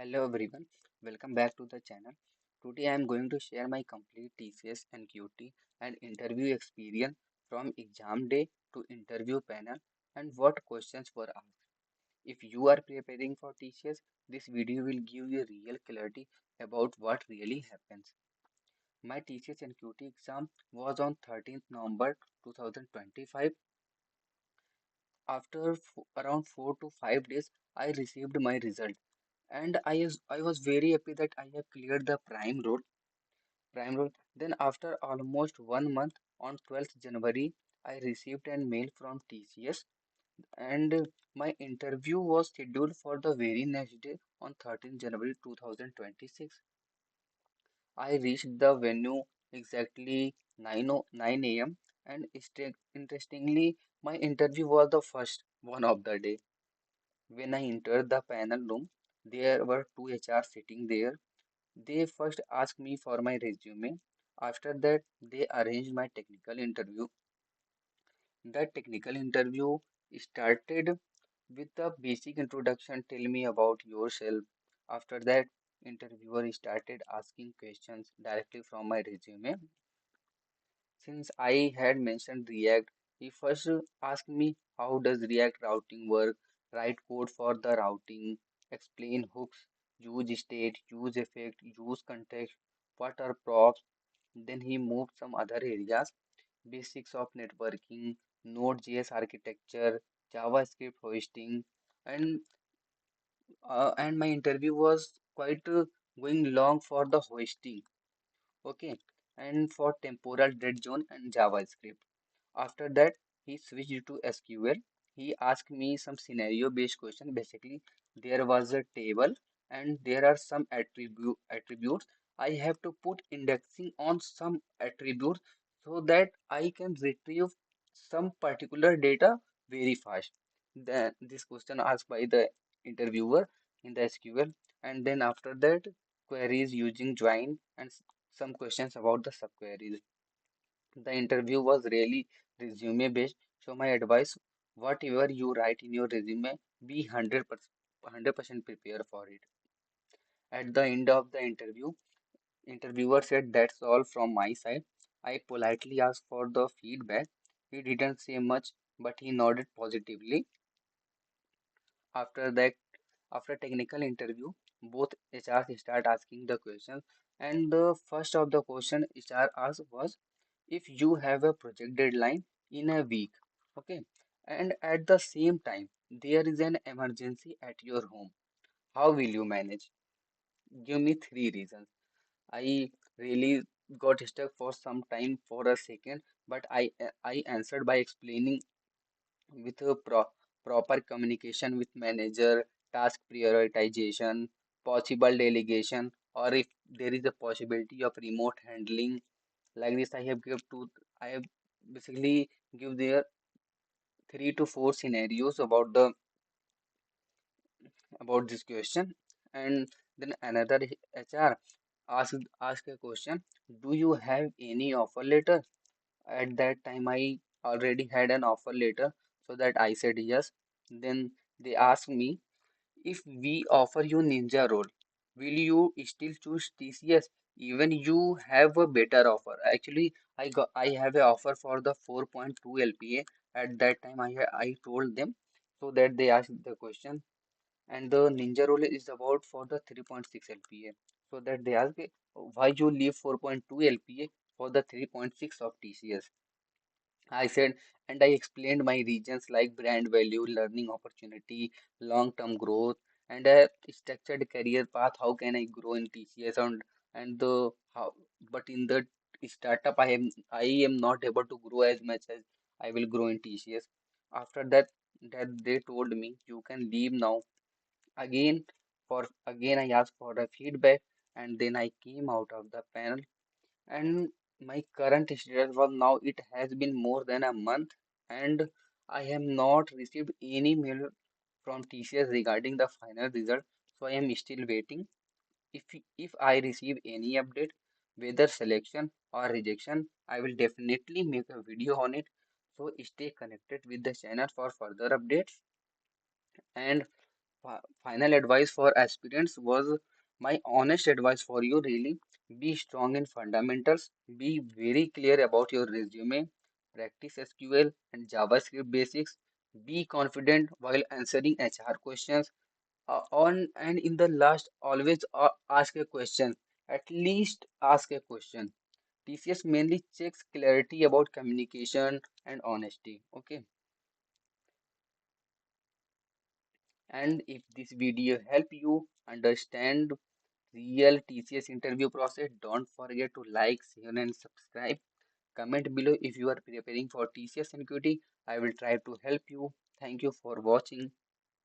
Hello everyone, welcome back to the channel. Today I am going to share my complete TCS NQT and interview experience from exam day to interview panel and what questions were asked. If you are preparing for TCS, this video will give you real clarity about what really happens. My TCS NQT exam was on 13th November 2025. After around 4 to 5 days, I received my result and I was very happy that I have cleared the prime role. Then after almost 1 month on 12th January, I received an mail from TCS and my interview was scheduled for the very next day on 13th January 2026. I reached the venue exactly 9 a.m. and interestingly, my interview was the first one of the day. When I entered the panel room, there were two HR sitting there. They first asked me for my resume. After that, they arranged my technical interview. That technical interview started with a basic introduction. Tell me about yourself. After that, interviewer started asking questions directly from my resume. Since I had mentioned React, he first asked me how does React routing work, write code for the routing, explain hooks, use state, use effect, use context, what are props. Then he moved some other areas, basics of networking, Node.js architecture, JavaScript hoisting, and and my interview was quite going long for the hoisting. Okay, and for temporal dead zone and JavaScript. After that, he switched to SQL. He asked me some scenario-based question. Basically, there was a table and there are some attributes. I have to put indexing on some attributes so that I can retrieve some particular data very fast. Then this question asked by the interviewer in the SQL, and then after that, queries using join and some questions about the subqueries. The interview was really resume based, so my advice, whatever you write in your resume, be 100% prepare for it. At the end of the interview, interviewer said that's all from my side. I politely asked for the feedback. He didn't say much, but he nodded positively. After that, after technical interview, both HRs start asking the questions, and the first of the question HR asked was if you have a project deadline in a week, okay, and at the same time there is an emergency at your home, how will you manage? Give me three reasons. I really got stuck for some time for a second, but I answered by explaining with a proper communication with manager, task prioritization, possible delegation, or if there is a possibility of remote handling. Like this, I have basically give there 3 to 4 scenarios about this question, and then another HR ask a question. Do you have any offer letter? At that time, I already had an offer letter, so that I said yes. Then they asked me if we offer you ninja role, will you still choose TCS even you have a better offer? Actually, I have a offer for the 4.2 LPA. At that time, I told them, so that they asked the question, and the ninja role is about for the 3.6 LPA. So that they ask why you leave 4.2 LPA for the 3.6 of TCS. I said, and I explained my regions like brand value, learning opportunity, long-term growth, and a structured career path. How can I grow in TCS and the how? But in the startup, I am not able to grow as much as I will grow in TCS. After that, they told me you can leave now. Again, I asked for the feedback, and then I came out of the panel and my current status was now it has been more than a month and I have not received any mail from TCS regarding the final result. So I am still waiting. If I receive any update, whether selection or rejection, I will definitely make a video on it. So stay connected with the channel for further updates. And final advice for aspirants was my honest advice for you really. Be strong in fundamentals, be very clear about your resume, practice SQL and JavaScript basics, be confident while answering HR questions. On and in the last, always ask a question. At least ask a question. TCS mainly checks clarity about communication and honesty. Okay. And if this video help you understand real TCS interview process, don't forget to like, share and subscribe. Comment below if you are preparing for TCS NQT. I will try to help you. Thank you for watching.